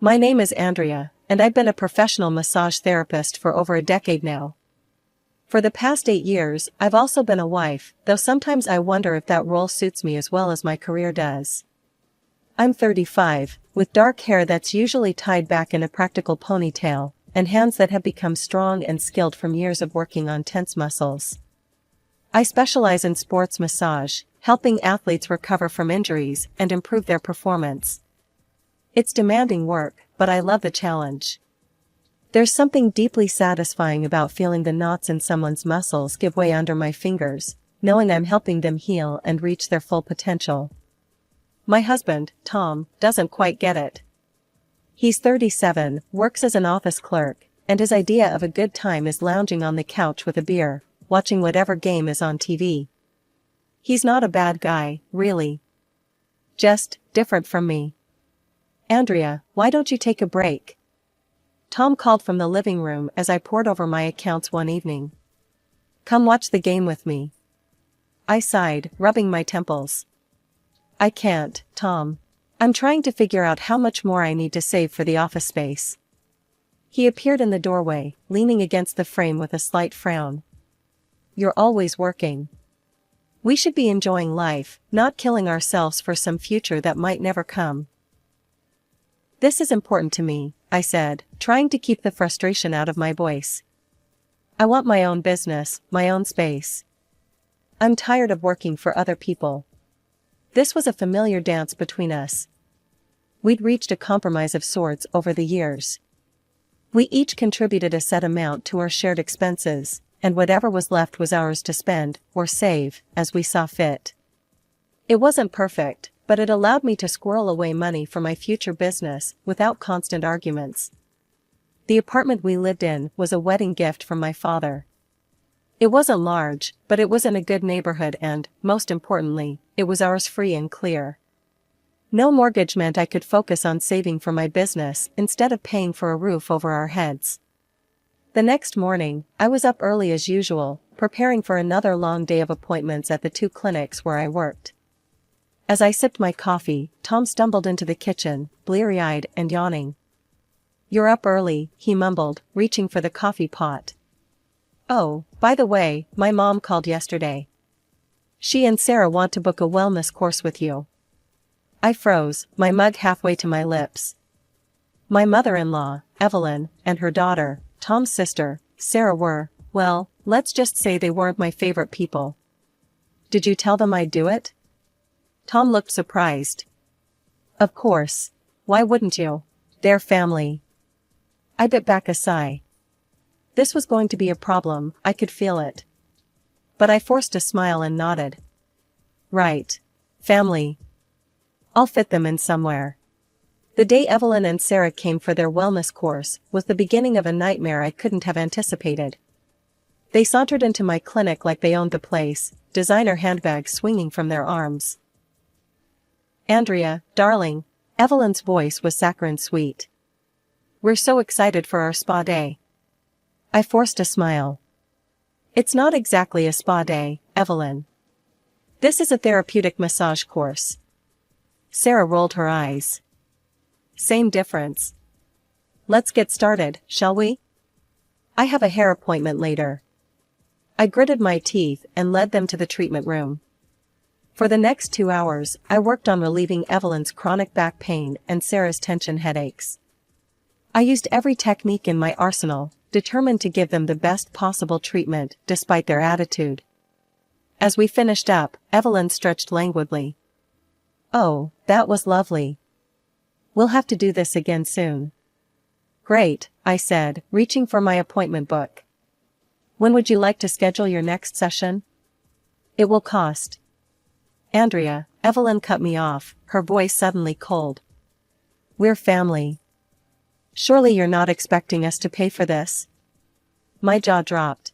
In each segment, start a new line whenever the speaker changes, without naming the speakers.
My name is Andrea, and I've been a professional massage therapist for over a decade now. For the past 8 years, I've also been a wife, though sometimes I wonder if that role suits me as well as my career does. I'm 35, with dark hair that's usually tied back in a practical ponytail, and hands that have become strong and skilled from years of working on tense muscles. I specialize in sports massage, helping athletes recover from injuries and improve their performance. It's demanding work, but I love the challenge. There's something deeply satisfying about feeling the knots in someone's muscles give way under my fingers, knowing I'm helping them heal and reach their full potential. My husband, Tom, doesn't quite get it. He's 37, works as an office clerk, and his idea of a good time is lounging on the couch with a beer, watching whatever game is on TV. He's not a bad guy, really. Just different from me. Andrea, why don't you take a break? Tom called from the living room as I pored over my accounts one evening. Come watch the game with me. I sighed, rubbing my temples. I can't, Tom. I'm trying to figure out how much more I need to save for the office space. He appeared in the doorway, leaning against the frame with a slight frown. You're always working. We should be enjoying life, not killing ourselves for some future that might never come. This is important to me, I said, trying to keep the frustration out of my voice. I want my own business, my own space. I'm tired of working for other people. This was a familiar dance between us. We'd reached a compromise of sorts over the years. We each contributed a set amount to our shared expenses, and whatever was left was ours to spend, or save, as we saw fit. It wasn't perfect, but it allowed me to squirrel away money for my future business without constant arguments. The apartment we lived in was a wedding gift from my father. It wasn't large, but it was in a good neighborhood and, most importantly, it was ours free and clear. No mortgage meant I could focus on saving for my business instead of paying for a roof over our heads. The next morning, I was up early as usual, preparing for another long day of appointments at the 2 clinics where I worked. As I sipped my coffee, Tom stumbled into the kitchen, bleary-eyed and yawning. You're up early, he mumbled, reaching for the coffee pot. Oh, by the way, my mom called yesterday. She and Sarah want to book a wellness course with you. I froze, my mug halfway to my lips. My mother-in-law, Evelyn, and her daughter, Tom's sister, Sarah were, well, let's just say they weren't my favorite people. Did you tell them I'd do it? Tom looked surprised. Of course. Why wouldn't you? They're family. I bit back a sigh. This was going to be a problem, I could feel it. But I forced a smile and nodded. Right. Family. I'll fit them in somewhere. The day Evelyn and Sarah came for their wellness course was the beginning of a nightmare I couldn't have anticipated. They sauntered into my clinic like they owned the place, designer handbags swinging from their arms. Andrea, darling, Evelyn's voice was saccharine sweet. We're so excited for our spa day. I forced a smile. It's not exactly a spa day, Evelyn. This is a therapeutic massage course. Sarah rolled her eyes. Same difference. Let's get started, shall we? I have a hair appointment later. I gritted my teeth and led them to the treatment room. For the next 2 hours, I worked on relieving Evelyn's chronic back pain and Sarah's tension headaches. I used every technique in my arsenal, determined to give them the best possible treatment despite their attitude. As we finished up, Evelyn stretched languidly. Oh, that was lovely. We'll have to do this again soon. Great, I said, reaching for my appointment book. When would you like to schedule your next session? It will cost. Andrea, Evelyn cut me off, her voice suddenly cold. We're family. Surely you're not expecting us to pay for this? My jaw dropped.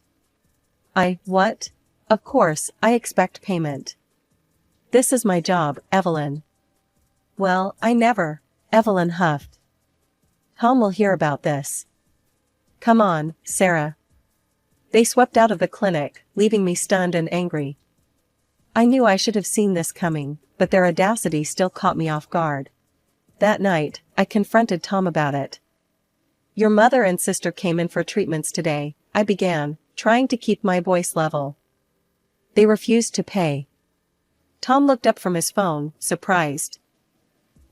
What? Of course, I expect payment. This is my job, Evelyn. Well, I never, Evelyn huffed. Tom will hear about this. Come on, Sarah. They swept out of the clinic, leaving me stunned and angry. I knew I should have seen this coming, but their audacity still caught me off guard. That night, I confronted Tom about it. "Your mother and sister came in for treatments today," I began, trying to keep my voice level. "They refused to pay." Tom looked up from his phone, surprised.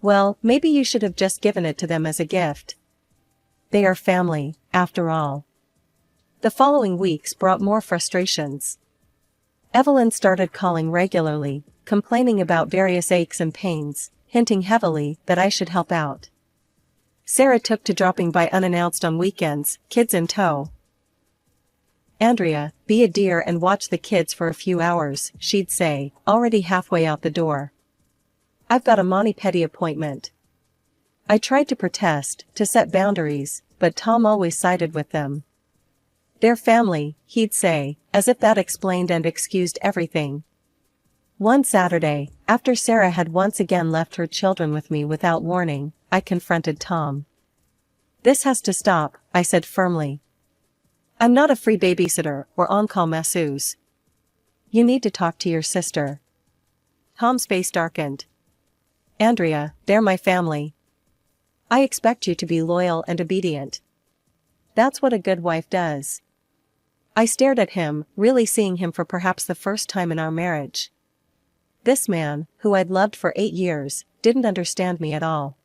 "Well, maybe you should have just given it to them as a gift. They are family, after all." The following weeks brought more frustrations. Evelyn started calling regularly, complaining about various aches and pains, hinting heavily that I should help out. Sarah took to dropping by unannounced on weekends, kids in tow. "Andrea, be a dear and watch the kids for a few hours," she'd say, already halfway out the door. "I've got a mani-pedi appointment." I tried to protest, to set boundaries, but Tom always sided with them. "They're family," he'd say, as if that explained and excused everything. One Saturday, after Sarah had once again left her children with me without warning, I confronted Tom. "This has to stop," I said firmly. "I'm not a free babysitter or on-call masseuse. You need to talk to your sister." Tom's face darkened. "Andrea, they're my family. I expect you to be loyal and obedient. That's what a good wife does." I stared at him, really seeing him for perhaps the first time in our marriage. This man, who I'd loved for 8 years, didn't understand me at all.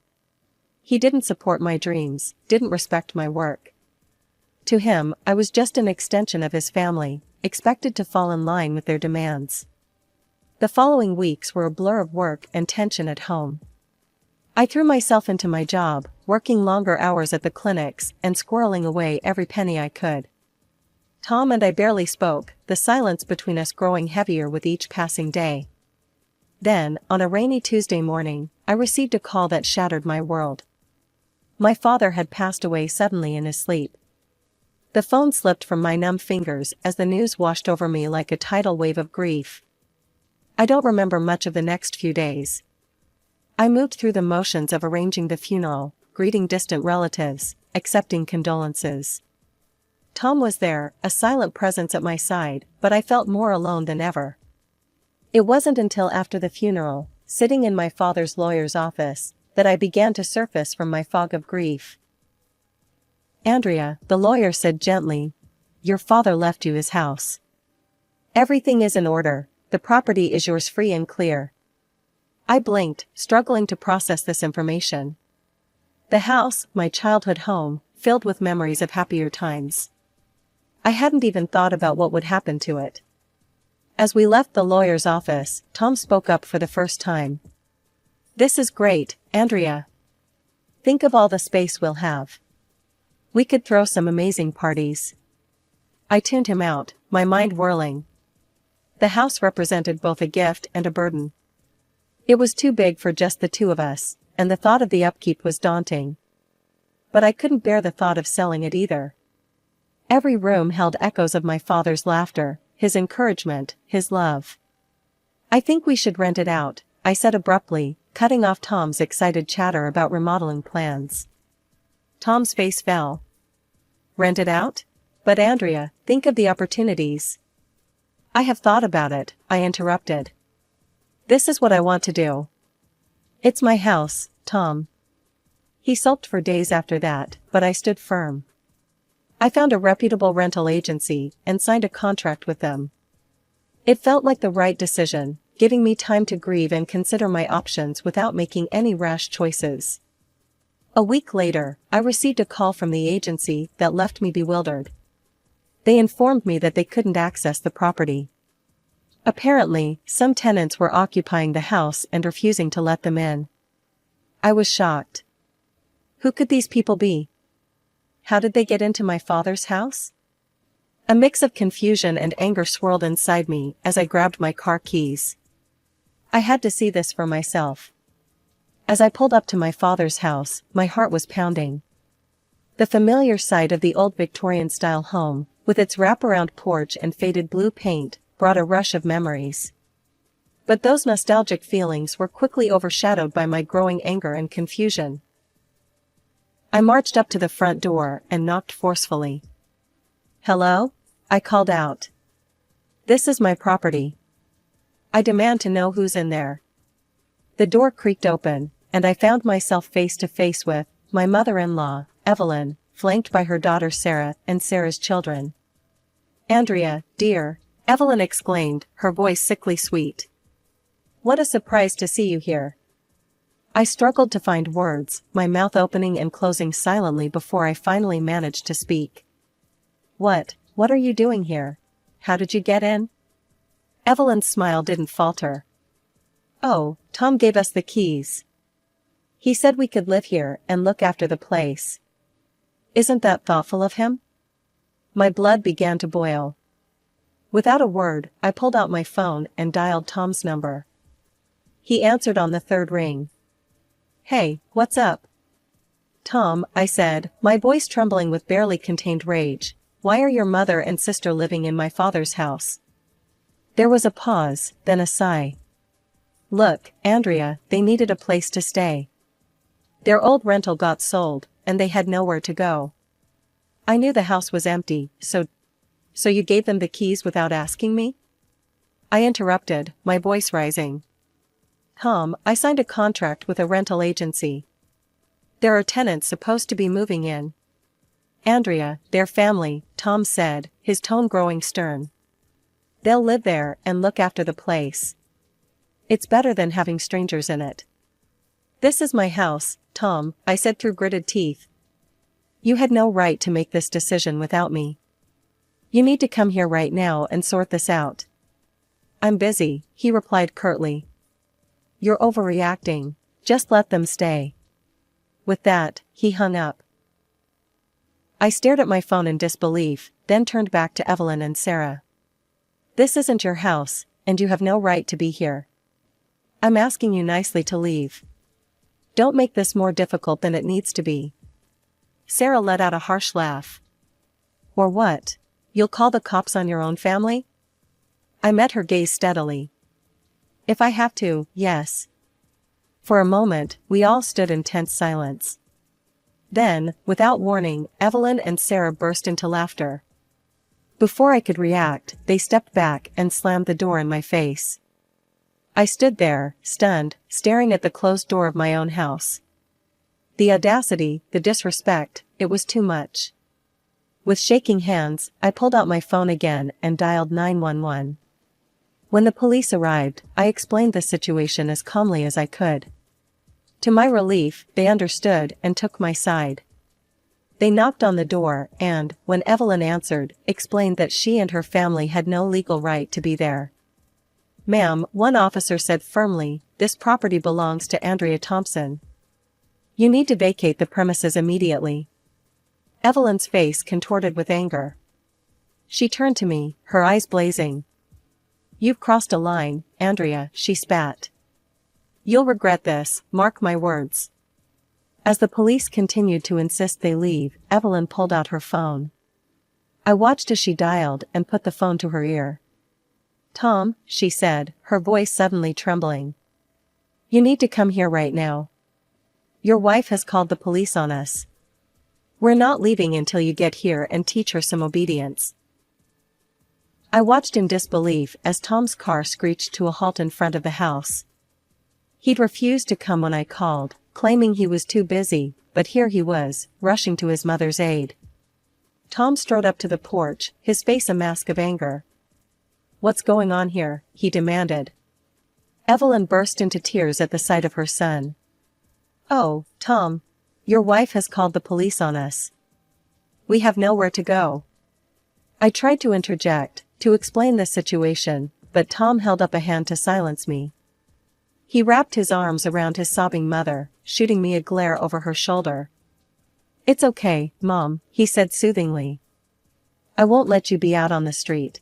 He didn't support my dreams, didn't respect my work. To him, I was just an extension of his family, expected to fall in line with their demands. The following weeks were a blur of work and tension at home. I threw myself into my job, working longer hours at the clinics and squirreling away every penny I could. Tom and I barely spoke, the silence between us growing heavier with each passing day. Then, on a rainy Tuesday morning, I received a call that shattered my world. My father had passed away suddenly in his sleep. The phone slipped from my numb fingers as the news washed over me like a tidal wave of grief. I don't remember much of the next few days. I moved through the motions of arranging the funeral, greeting distant relatives, accepting condolences. Tom was there, a silent presence at my side, but I felt more alone than ever. It wasn't until after the funeral, sitting in my father's lawyer's office, that I began to surface from my fog of grief. "Andrea," the lawyer said gently, "your father left you his house. Everything is in order, the property is yours free and clear." I blinked, struggling to process this information. The house, my childhood home, filled with memories of happier times. I hadn't even thought about what would happen to it. As we left the lawyer's office, Tom spoke up for the first time. "This is great, Andrea. Think of all the space we'll have. We could throw some amazing parties." I tuned him out, my mind whirling. The house represented both a gift and a burden. It was too big for just the two of us, and the thought of the upkeep was daunting. But I couldn't bear the thought of selling it either. Every room held echoes of my father's laughter, his encouragement, his love. "I think we should rent it out," I said abruptly, cutting off Tom's excited chatter about remodeling plans. Tom's face fell. "Rent it out? But Andrea, think of the opportunities." "I have thought about it," I interrupted. "This is what I want to do. It's my house, Tom." He sulked for days after that, but I stood firm. I found a reputable rental agency and signed a contract with them. It felt like the right decision, giving me time to grieve and consider my options without making any rash choices. A week later, I received a call from the agency that left me bewildered. They informed me that they couldn't access the property. Apparently, some tenants were occupying the house and refusing to let them in. I was shocked. Who could these people be? How did they get into my father's house? A mix of confusion and anger swirled inside me as I grabbed my car keys. I had to see this for myself. As I pulled up to my father's house, my heart was pounding. The familiar sight of the old Victorian-style home, with its wraparound porch and faded blue paint, brought a rush of memories. But those nostalgic feelings were quickly overshadowed by my growing anger and confusion. I marched up to the front door and knocked forcefully. "Hello?" I called out. "This is my property. I demand to know who's in there." The door creaked open, and I found myself face to face with my mother-in-law, Evelyn, flanked by her daughter Sarah and Sarah's children. "Andrea, dear," Evelyn exclaimed, her voice sickly sweet. "What a surprise to see you here." I struggled to find words, my mouth opening and closing silently before I finally managed to speak. What are you doing here? How did you get in?" Evelyn's smile didn't falter. "Oh, Tom gave us the keys. He said we could live here and look after the place. Isn't that thoughtful of him?" My blood began to boil. Without a word, I pulled out my phone and dialed Tom's number. He answered on the third ring. "Hey, what's up?" "Tom," I said, my voice trembling with barely contained rage, "why are your mother and sister living in my father's house?" There was a pause, then a sigh. "Look, Andrea, they needed a place to stay. Their old rental got sold, and they had nowhere to go. I knew the house was empty, so you gave them the keys without asking me?" I interrupted, my voice rising. "Tom, I signed a contract with a rental agency. There are tenants supposed to be moving in." "Andrea, their family," Tom said, his tone growing stern. "They'll live there and look after the place. It's better than having strangers in it." "This is my house, Tom," I said through gritted teeth. "You had no right to make this decision without me. You need to come here right now and sort this out." "I'm busy," he replied curtly. "You're overreacting. Just let them stay." With that, he hung up. I stared at my phone in disbelief, then turned back to Evelyn and Sarah. "This isn't your house, and you have no right to be here. I'm asking you nicely to leave. Don't make this more difficult than it needs to be." Sarah let out a harsh laugh. "Or what? You'll call the cops on your own family?" I met her gaze steadily. "If I have to, yes." For a moment, we all stood in tense silence. Then, without warning, Evelyn and Sarah burst into laughter. Before I could react, they stepped back and slammed the door in my face. I stood there, stunned, staring at the closed door of my own house. The audacity, the disrespect, it was too much. With shaking hands, I pulled out my phone again and dialed 911. When the police arrived, I explained the situation as calmly as I could. To my relief, they understood and took my side. They knocked on the door and, when Evelyn answered, explained that she and her family had no legal right to be there. "Ma'am," one officer said firmly, "this property belongs to Andrea Thompson. You need to vacate the premises immediately." Evelyn's face contorted with anger. She turned to me, her eyes blazing. "You've crossed a line, Andrea," she spat. "You'll regret this, mark my words." As the police continued to insist they leave, Evelyn pulled out her phone. I watched as she dialed and put the phone to her ear. "Tom," she said, her voice suddenly trembling. "You need to come here right now. Your wife has called the police on us. We're not leaving until you get here and teach her some obedience." I watched in disbelief as Tom's car screeched to a halt in front of the house. He'd refused to come when I called, claiming he was too busy, but here he was, rushing to his mother's aid. Tom strode up to the porch, his face a mask of anger. "What's going on here?" he demanded. Evelyn burst into tears at the sight of her son. "Oh, Tom, your wife has called the police on us. We have nowhere to go." I tried to interject, to explain the situation, but Tom held up a hand to silence me. He wrapped his arms around his sobbing mother, shooting me a glare over her shoulder. "It's okay, Mom," he said soothingly. "I won't let you be out on the street.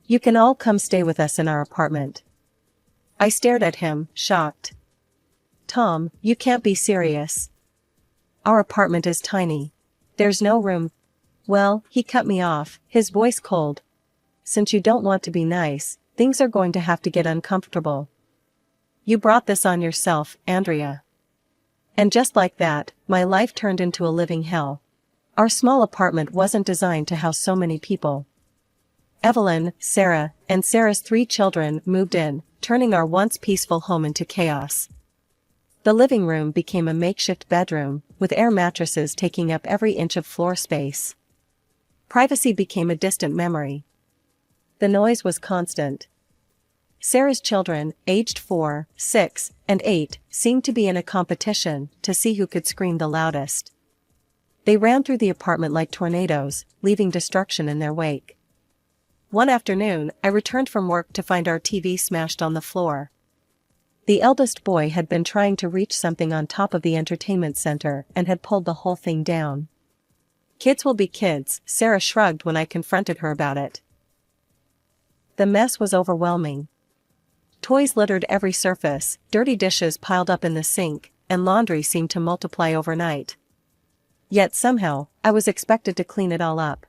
You can all come stay with us in our apartment." I stared at him, shocked. "Tom, you can't be serious. Our apartment is tiny. There's no room." "Well," he cut me off, his voice cold. "Since you don't want to be nice, things are going to have to get uncomfortable. You brought this on yourself, Andrea." And just like that, my life turned into a living hell. Our small apartment wasn't designed to house so many people. Evelyn, Sarah, and Sarah's 3 children moved in, turning our once peaceful home into chaos. The living room became a makeshift bedroom, with air mattresses taking up every inch of floor space. Privacy became a distant memory. The noise was constant. Sarah's children, aged 4, 6, and 8, seemed to be in a competition to see who could scream the loudest. They ran through the apartment like tornadoes, leaving destruction in their wake. One afternoon, I returned from work to find our TV smashed on the floor. The eldest boy had been trying to reach something on top of the entertainment center and had pulled the whole thing down. Kids will be kids, Sarah shrugged when I confronted her about it. The mess was overwhelming. Toys littered every surface, dirty dishes piled up in the sink, and laundry seemed to multiply overnight. Yet somehow, I was expected to clean it all up.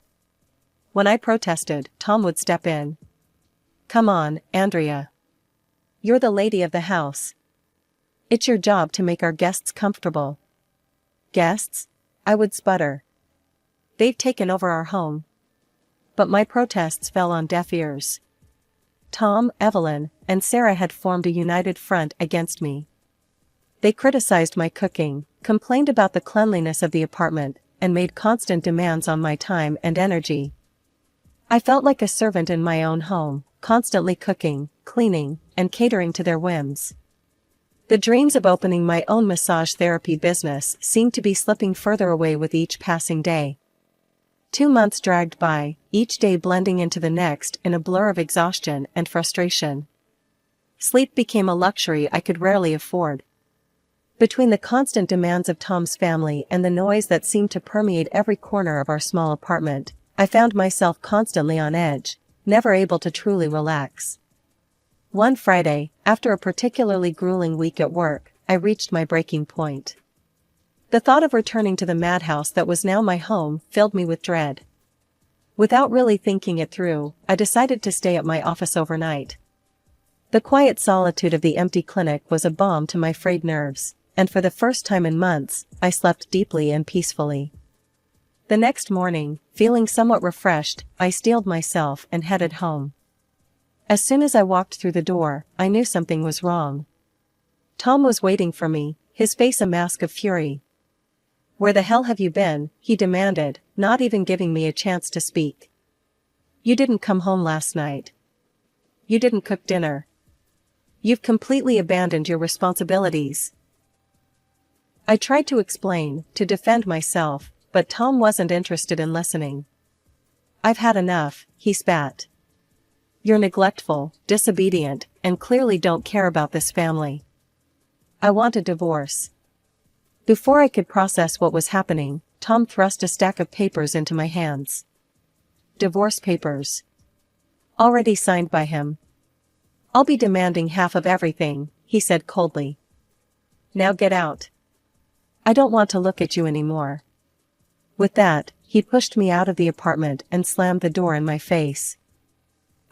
When I protested, Tom would step in. "Come on, Andrea. You're the lady of the house. It's your job to make our guests comfortable." "Guests?" I would sputter. "They've taken over our home." But my protests fell on deaf ears. Tom, Evelyn, and Sarah had formed a united front against me. They criticized my cooking, complained about the cleanliness of the apartment, and made constant demands on my time and energy. I felt like a servant in my own home, constantly cooking, cleaning, and catering to their whims. The dreams of opening my own massage therapy business seemed to be slipping further away with each passing day. 2 months dragged by, each day blending into the next in a blur of exhaustion and frustration. Sleep became a luxury I could rarely afford. Between the constant demands of Tom's family and the noise that seemed to permeate every corner of our small apartment, I found myself constantly on edge, never able to truly relax. One Friday, after a particularly grueling week at work, I reached my breaking point. The thought of returning to the madhouse that was now my home filled me with dread. Without really thinking it through, I decided to stay at my office overnight. The quiet solitude of the empty clinic was a balm to my frayed nerves, and for the first time in months, I slept deeply and peacefully. The next morning, feeling somewhat refreshed, I steeled myself and headed home. As soon as I walked through the door, I knew something was wrong. Tom was waiting for me, his face a mask of fury. "Where the hell have you been?" he demanded, not even giving me a chance to speak. "You didn't come home last night. You didn't cook dinner. You've completely abandoned your responsibilities." I tried to explain, to defend myself, but Tom wasn't interested in listening. "I've had enough," he spat. "You're neglectful, disobedient, and clearly don't care about this family. I want a divorce." Before I could process what was happening, Tom thrust a stack of papers into my hands. Divorce papers. Already signed by him. "I'll be demanding half of everything," he said coldly. "Now get out. I don't want to look at you anymore." With that, he pushed me out of the apartment and slammed the door in my face.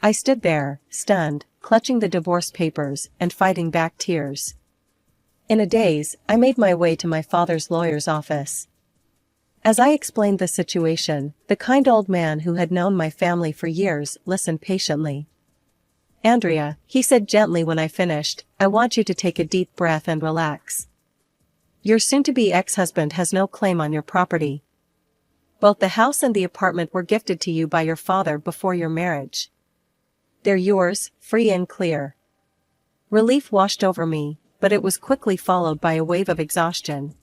I stood there, stunned, clutching the divorce papers and fighting back tears. In a daze, I made my way to my father's lawyer's office. As I explained the situation, the kind old man who had known my family for years listened patiently. "Andrea," he said gently when I finished, "I want you to take a deep breath and relax. Your soon-to-be ex-husband has no claim on your property. Both the house and the apartment were gifted to you by your father before your marriage. They're yours, free and clear." Relief washed over me, but it was quickly followed by a wave of exhaustion.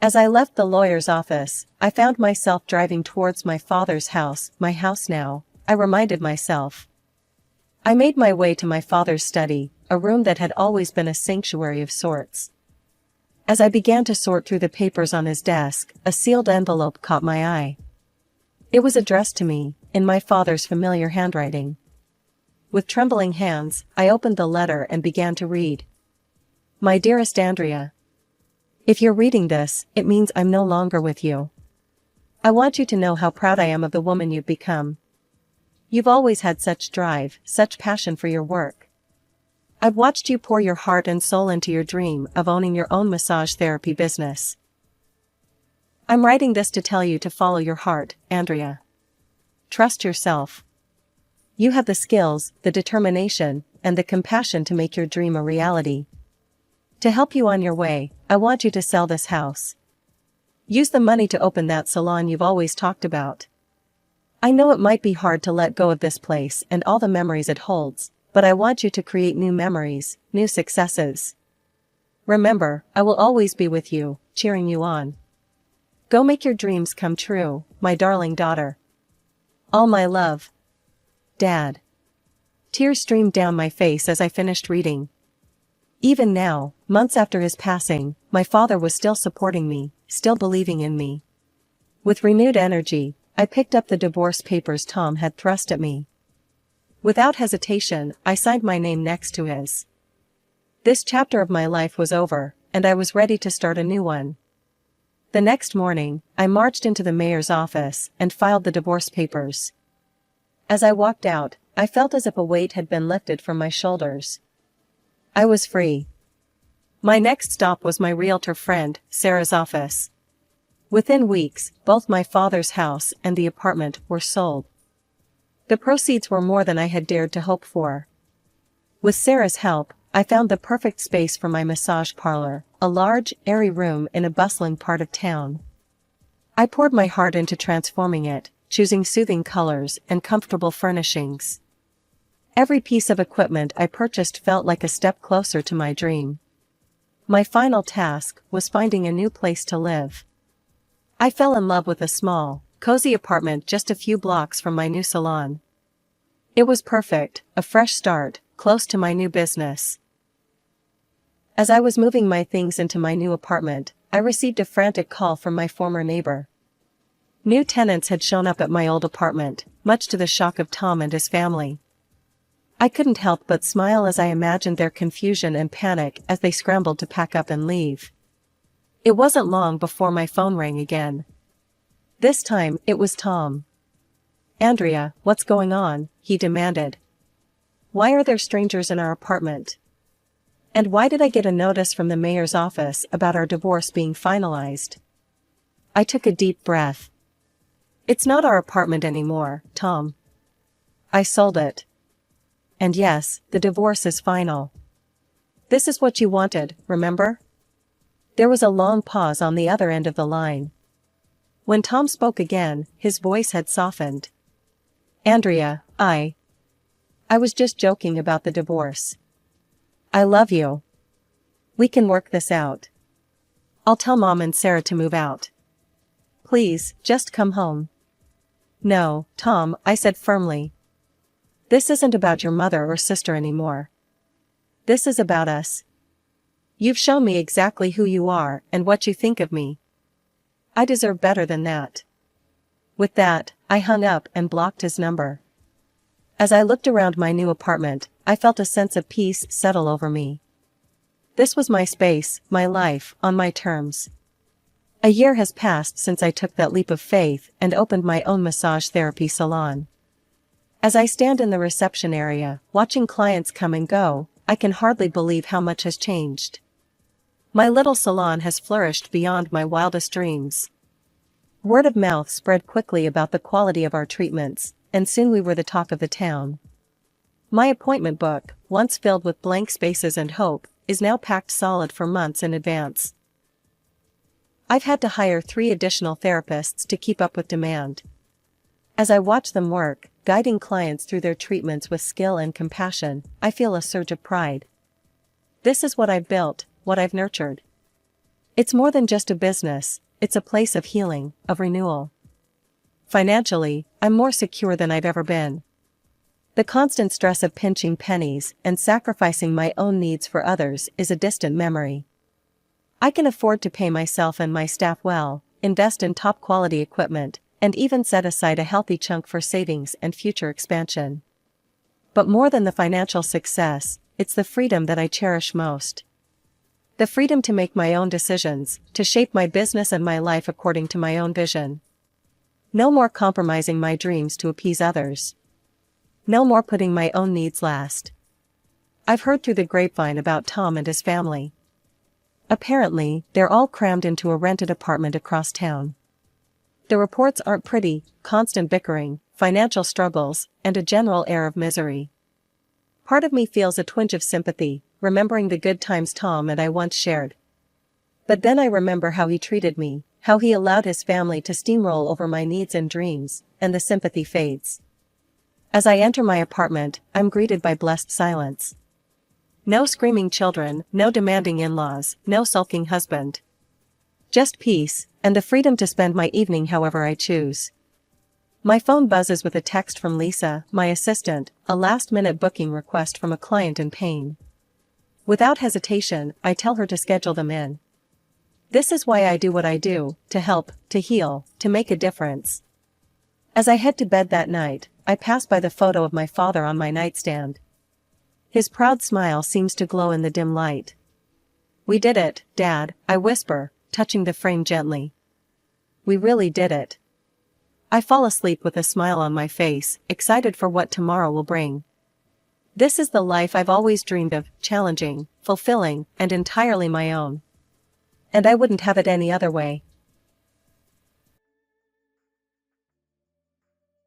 As I left the lawyer's office, I found myself driving towards my father's house, my house now, I reminded myself. I made my way to my father's study, a room that had always been a sanctuary of sorts. As I began to sort through the papers on his desk, a sealed envelope caught my eye. It was addressed to me, in my father's familiar handwriting. With trembling hands, I opened the letter and began to read. "My dearest Andrea. If you're reading this, it means I'm no longer with you. I want you to know how proud I am of the woman you've become. You've always had such drive, such passion for your work. I've watched you pour your heart and soul into your dream of owning your own massage therapy business. I'm writing this to tell you to follow your heart, Andrea. Trust yourself. You have the skills, the determination, and the compassion to make your dream a reality. To help you on your way, I want you to sell this house. Use the money to open that salon you've always talked about. I know it might be hard to let go of this place and all the memories it holds, but I want you to create new memories, new successes. Remember, I will always be with you, cheering you on. Go make your dreams come true, my darling daughter. All my love. Dad. Tears streamed down my face as I finished reading. Even now, months after his passing, my father was still supporting me, still believing in me. With renewed energy, I picked up the divorce papers Tom had thrust at me. Without hesitation, I signed my name next to his. This chapter of my life was over, and I was ready to start a new one. The next morning, I marched into the mayor's office and filed the divorce papers. As I walked out, I felt as if a weight had been lifted from my shoulders. I was free. My next stop was my realtor friend, Sarah's office. Within weeks, both my father's house and the apartment were sold. The proceeds were more than I had dared to hope for. With Sarah's help, I found the perfect space for my massage parlor, a large, airy room in a bustling part of town. I poured my heart into transforming it, choosing soothing colors and comfortable furnishings. Every piece of equipment I purchased felt like a step closer to my dream. My final task was finding a new place to live. I fell in love with a small, cozy apartment just a few blocks from my new salon. It was perfect, a fresh start, close to my new business. As I was moving my things into my new apartment, I received a frantic call from my former neighbor. New tenants had shown up at my old apartment, much to the shock of Tom and his family. I couldn't help but smile as I imagined their confusion and panic as they scrambled to pack up and leave. It wasn't long before my phone rang again. This time, it was Tom. "Andrea, what's going on?" he demanded. "Why are there strangers in our apartment? And why did I get a notice from the mayor's office about our divorce being finalized?" I took a deep breath. "It's not our apartment anymore, Tom. I sold it. And yes, the divorce is final. This is what you wanted, remember?" There was a long pause on the other end of the line. When Tom spoke again, his voice had softened. "Andrea, I was just joking about the divorce. I love you. We can work this out. I'll tell Mom and Sarah to move out. Please, just come home." "No, Tom," I said firmly. "This isn't about your mother or sister anymore. This is about us. You've shown me exactly who you are and what you think of me. I deserve better than that." With that, I hung up and blocked his number. As I looked around my new apartment, I felt a sense of peace settle over me. This was my space, my life, on my terms. A year has passed since I took that leap of faith and opened my own massage therapy salon. As I stand in the reception area, watching clients come and go, I can hardly believe how much has changed. My little salon has flourished beyond my wildest dreams. Word of mouth spread quickly about the quality of our treatments, and soon we were the talk of the town. My appointment book, once filled with blank spaces and hope, is now packed solid for months in advance. I've had to hire 3 additional therapists to keep up with demand. As I watch them work, guiding clients through their treatments with skill and compassion, I feel a surge of pride. This is what I've built, what I've nurtured. It's more than just a business, it's a place of healing, of renewal. Financially, I'm more secure than I've ever been. The constant stress of pinching pennies and sacrificing my own needs for others is a distant memory. I can afford to pay myself and my staff well, invest in top-quality equipment, and even set aside a healthy chunk for savings and future expansion. But more than the financial success, it's the freedom that I cherish most. The freedom to make my own decisions, to shape my business and my life according to my own vision. No more compromising my dreams to appease others. No more putting my own needs last. I've heard through the grapevine about Tom and his family. Apparently, they're all crammed into a rented apartment across town. The reports aren't pretty: constant bickering, financial struggles, and a general air of misery. Part of me feels a twinge of sympathy, remembering the good times Tom and I once shared. But then I remember how he treated me, how he allowed his family to steamroll over my needs and dreams, and the sympathy fades. As I enter my apartment, I'm greeted by blessed silence. No screaming children, no demanding in-laws, no sulking husband. Just peace, and the freedom to spend my evening however I choose. My phone buzzes with a text from Lisa, my assistant, a last-minute booking request from a client in pain. Without hesitation, I tell her to schedule them in. This is why I do what I do, to help, to heal, to make a difference. As I head to bed that night, I pass by the photo of my father on my nightstand. His proud smile seems to glow in the dim light. "We did it, Dad," I whisper, touching the frame gently. "We really did it." I fall asleep with a smile on my face, excited for what tomorrow will bring. This is the life I've always dreamed of, challenging, fulfilling, and entirely my own. And I wouldn't have it any other way.